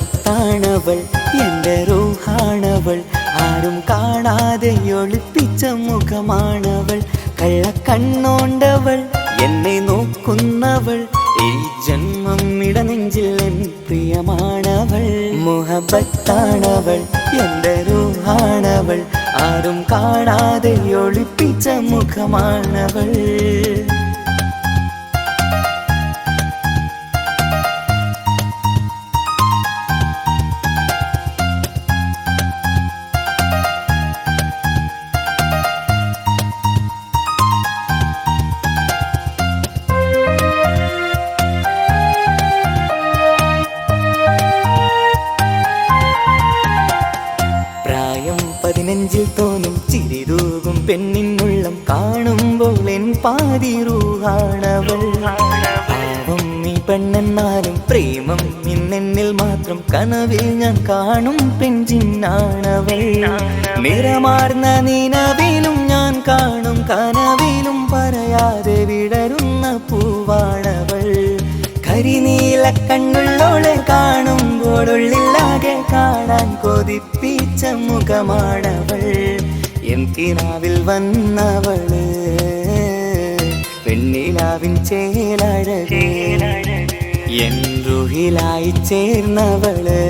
മുഹബത്താണവൾ എൻ്റെ റൂഹാണവൾ ആരും കാണാതെ ഒളിപ്പിച്ച മുഖമാണവൾ കള്ളക്കണ്ണോണ്ടവൾ എന്നെ നോക്കുന്നവൾ ഈ ജന്മം ഇടനെഞ്ചിൽ എൻ പ്രിയമാണവൾ മുഹബത്താണവൾ എൻ്റെ റൂഹാണവൾ ആരും കാണാതെ ഒളിപ്പിച്ച മുഖമാണവൾ നെഞ്ചിൽ തോന്നും ചിരിതൂകും പെണ്ണിനുള്ളം കാണുമ്പോൾ എൻ പാതി റൂഹാണവൾ പാവം നീ പെണ്ണെന്നാലും പ്രേമം ഇന്നെന്നിൽ മാത്രം കനവിൽ ഞാൻ കാണും പെഞ്ചിന്നാണവൾ നിറമാർന്ന നിലവിലും ഞാൻ കാണും കനവിലും പറയാതെ വിടരുന്ന പൂവാണവൾ കരിനീല കണ്ണുള്ളോളെ കാണുമ്പോഴുള്ളിലാകെ കാണാൻ കൊതിപ്പിച്ച മുഖമാണവൾ എൻ കിനാവിൽ വന്നവള് പെണ്ണിലാവിൻ ചേലഴകേ എൻ റുഹിലായി ചേർന്നവള്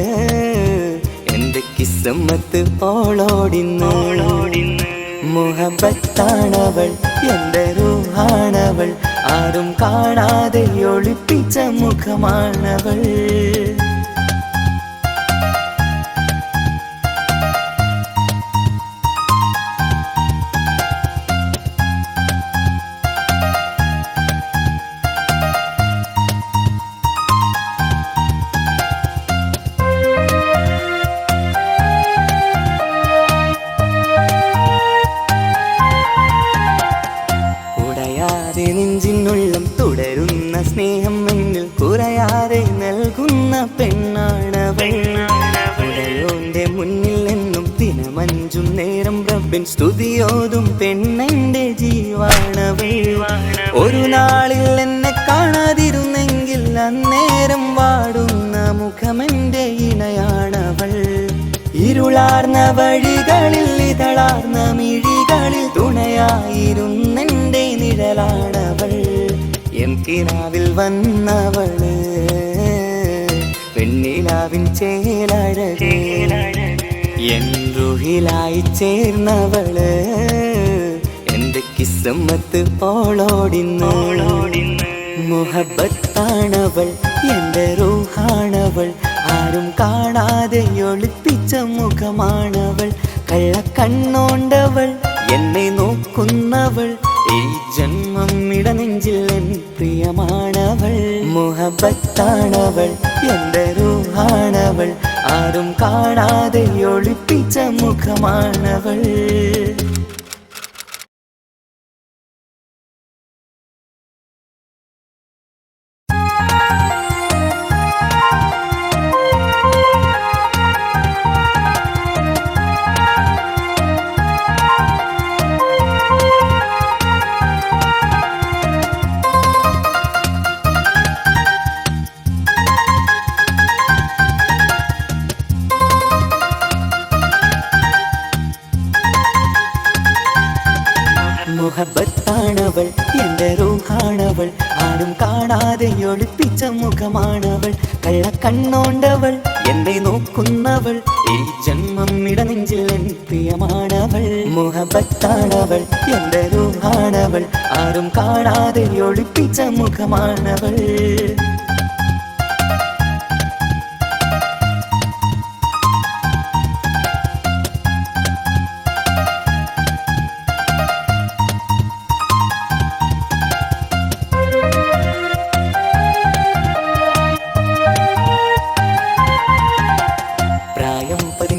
എന്റെ കിസ്മത്ത് ഓളോടിന്നോളോടിന്ന് മുഹബത്താണവൾ എൻ്റെ റൂഹാണവൾ ആരും കാണാതെ ഒളിപ്പിച്ച മുഖമാണവൾ നെഞ്ചിനുള്ളം തുടരുന്ന സ്നേഹം എന്നിൽ കുറയാതെ നൽകുന്ന പെണ്ണാണവൾ ഉടയോന്റെ മുന്നിൽ എന്നും ദിനമഞ്ചും നേരം റബ്ബിൻ സ്തുതിയോതും പെണ്ണെന്റെ ജീവാണവൾ ഒരു നാളിൽ എന്നെ കാണാതിരുന്നെങ്കിൽ അന്നേരം വാടുന്ന മുഖമെന്റെ ഇണയാണവൾ ഇരുളാർന്ന വഴികളിൽ ഇതളാർന്ന മിഴികളിൽ തുണയായിരുന്നെന്റെ നിഴലാണവൾ എൻ കിനാവിൽ വന്നവള് പെണ്ണിലാവിൻ ചേലഴകേ എൻ റുഹിലായി ചേർന്നവള് എന്റെ കിസ്മത്ത് ഓളോടിന്നോളോടിന്ന് മുഹബത്താണവൾ എൻ്റെ റൂഹാണവൾ ആരും കാണാതെ ഒളിപ്പിച്ച മുഖമാണവൾ കള്ളക്കണ്ണോണ്ടവൾ എന്നെ നോക്കുന്നവൾ ഈ ജന്മം ഇടനെഞ്ചിൽ എൻ പ്രിയമാണവൾ മുഹബത്താണവൾ എൻ്റെ റൂഹാണവൾ ആരും കാണാതെ ഒളിപ്പിച്ച മുഖമാണവൾ മുഹബത്താണവൾ എൻ്റെ റൂഹാണവൾ ആരും കാണാതെ ഒളിപ്പിച്ച മുഖമാണവൾ കള്ളക്കണ്ണോണ്ടവൾ എന്നെ നോക്കുന്നവൾ ഈ ജന്മം ഇടനെഞ്ചിൽ എൻ പ്രിയമാണവൾ മുഹബത്താണവൾ എൻ്റെ റൂഹാണവൾ ആരും കാണാതെ ഒളിപ്പിച്ച മുഖമാണവൾ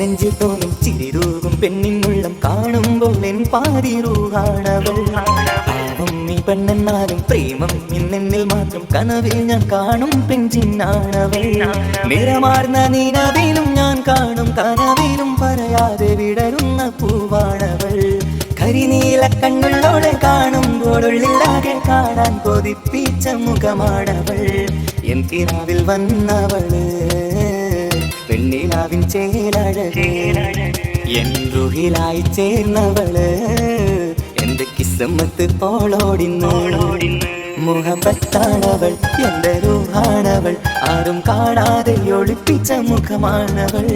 നെഞ്ചിൽ തോന്നും ചിരിതൂകും പെണ്ണിനുള്ളം കാണുമ്പോൾ എൻ പാതി റൂഹാണവൾ പാവം നീ പെണ്ണെന്നാലും പ്രേമം ഇന്നെന്നിൽ മാത്രം കനവിൽ ഞാൻ കാണും പെഞ്ചിന്നാണവൾ നിറമാർന്ന നിലവിലും ഞാൻ കാണും കനവിലും പറയാതെ വിടരുന്ന പൂവാണവൾ കരിനീല കണ്ണുള്ളോടെ കാണുമ്പോഴുള്ളിലാകെ കാണാൻ കൊതിപ്പിച്ച മുഖമാണവൾ എൻ കിനാവിൽ വന്നവള് പെണ്ണിലാവിൻ ചേലഴകേ എൻ റുഹിലായി ചേർന്നവള് എന്റെ കിസ്മത്ത് പോളോടിന്ന് മുഹബത്താണവൾ എന്റെ റൂഹാണവൾ ആരും കാണാതെ ഒളിപ്പിച്ച മുഖമാണവൾ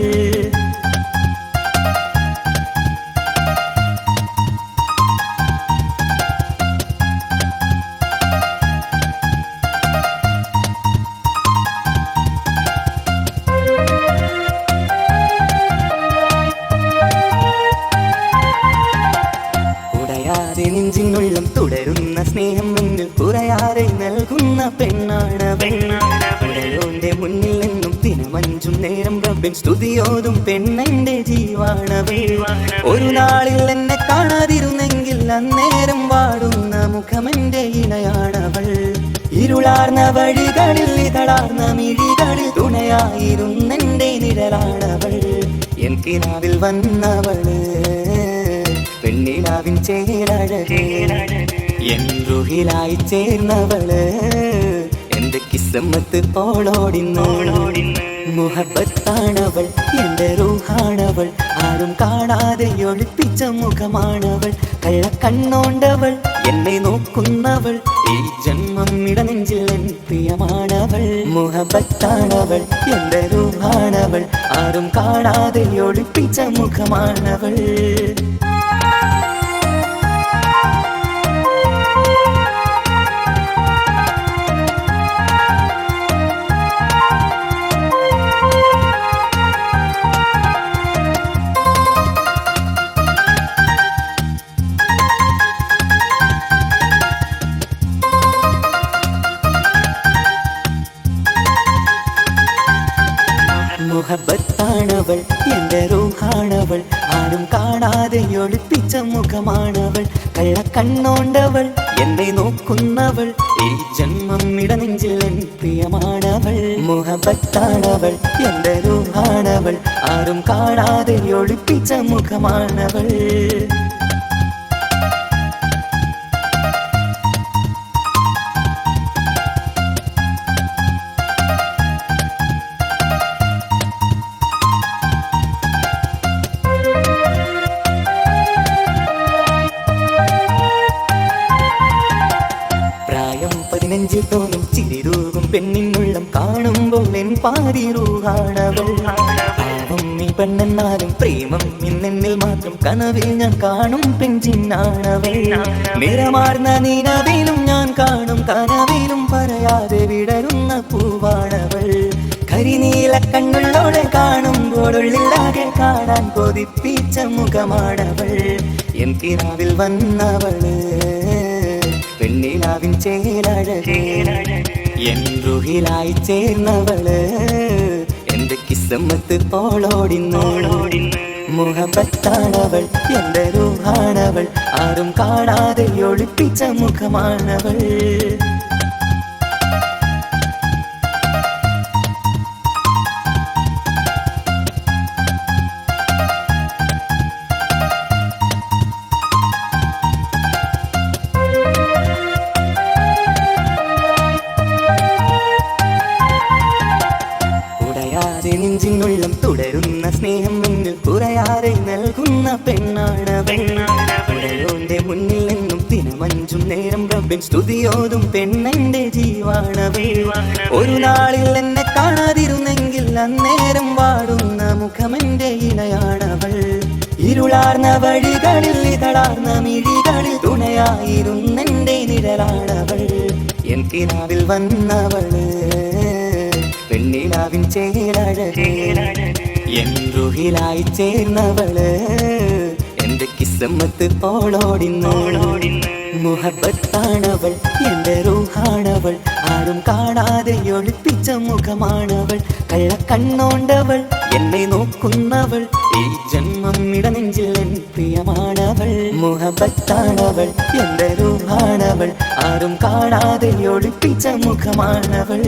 നെഞ്ചിനുള്ളം തുടരുന്ന സ്നേഹം മുന്നിൽ കുറയാതെ നൽകുന്ന പെണ്ണാണവൾ ഉടയോന്റെ മുന്നിൽ നിന്നും ദിനമഞ്ചും നേരം റബ്ബിൻ സ്തുതിയോതും പെണ്ണെന്റെ ജീവാണവൾ ഒരു നാളിൽ എന്നെ കാണാതിരുന്നെങ്കിൽ അന്നേരം വാടുന്ന മുഖമെന്റെ ഇണയാണവൾ ഇരുളാർന്ന വഴികളിൽ ഇതളാർന്ന മിഴികളിൽ തുണയായിരുന്നെന്റെ നിഴലാണവൾ എൻ കിനാവിൽ വന്നവള് പെണ്ണിലാവിൻ ചേലഴകേ എൻ റുഹിലായി ചേർന്നവള് എന്റെ കിസ്മത്ത് പോളോടിന്ന് മുഹബത്താണവൾ എന്റെ റൂഹാണവൾ ആരും കാണാതെ ഒളിപ്പിച്ച മുഖമാണവൾ കള്ളക്കണ്ണോണ്ടവൾ എന്നെ നോക്കുന്നവൾ ഈ ജന്മം ഇടനെഞ്ചിൽ എൻ പ്രിയമാണവൾ മുഹബത്താണവൾ എന്റെ റൂഹാണവൾ ആരും കാണാതെ ഒളിപ്പിച്ച മുഖമാണവൾ മുഹബത്താണവൾ എന്റെ റൂഹാണവൾ ആരും കാണാതെ ഒളിപ്പിച്ച മുഖമാണവൾ കള്ളക്കണ്ണോണ്ടവൾ എന്നെ നോക്കുന്നവൾ ഈ ജന്മം ഇടനെഞ്ചിൽ എൻ പ്രിയമാണവൾ മുഹബത്താണവൾ എന്റെ റൂഹാണവൾ ആരും കാണാതെ ഒളിപ്പിച്ച മുഖമാണവൾ നെഞ്ചിൽ തോന്നും ചിരിരൂകും പെണ്ണിനുള്ളം കാണുമ്പോൾ എൻ പാതി റൂഹാണവൾ പാവം നീ പെണ്ണെന്നാലും പ്രേമം ഇന്നെന്നിൽ മാത്രം കനവിൽ ഞാൻ കാണും പെഞ്ചിന്നാണവൾ നിറമാർന്ന നിലവിലും ഞാൻ കാണും കനവിലും പറയാതെ വിടരുന്ന പൂവാണവൾ കരിനീല കണ്ണുള്ളോടെ കാണുമ്പോൾ ഉള്ളിലാകെ കാണാൻ കൊതിപ്പിച്ച മുഖമാണവൾ എൻ കിനാവിൽ വന്നവള് പെണ്ണിലാവിൻ ചേലഴകേ എൻ റുഹിലായി ചേർന്നവള് എന്റെ കിസ്മത്ത് പോളോടിന്ന് മുഹബത്താണവൾ എന്റെ റൂഹാണവൾ ആരും കാണാതെ ഒളിപ്പിച്ച മുഖമാണവൾ നെഞ്ചിനുള്ളം തുടരുന്ന സ്നേഹം മുന്നിൽ കുറയാതെ നൽകുന്ന പെണ്ണാണവൾ ഉടയോന്റെ മുന്നിൽ നിന്നും ദിനമഞ്ചും നേരം റബ്ബിൻ സ്തുതിയോതും പെണ്ണെന്റെ ജീവാണവൾ ഒരു നാളിൽ എന്നെ കാണാതിരുന്നെങ്കിൽ അന്നേരം വാടുന്ന മുഖമെന്റെ ഇണയാണവൾ ഇരുളാർന്ന വഴികളിൽ ഇതളാർന്ന മിഴികളിൽ തുണയായിരുന്നെന്റെ നിഴലാണവൾ എൻ കിനാവിൽ വന്നവള് പെണ്ണിലാവിൻ ചേലഴകേ എൻ റുഹിലായി ചേർന്നവള് എന്റെ കിസ്മത്ത് പോളോടിന്ന് മുഹബത്താണവൾ എന്റെ റൂഹാണവൾ ആരും കാണാതെ ഒളിപ്പിച്ച മുഖമാണവൾ കള്ളക്കണ്ണോണ്ടവൾ എന്നെ നോക്കുന്നവൾ ഈ ജന്മം ഇടനെഞ്ചിൽ എൻ പ്രിയമാണവൾ മുഹബത്താണവൾ എന്റെ റൂഹാണവൾ ആരും കാണാതെ ഒളിപ്പിച്ച മുഖമാണവൾ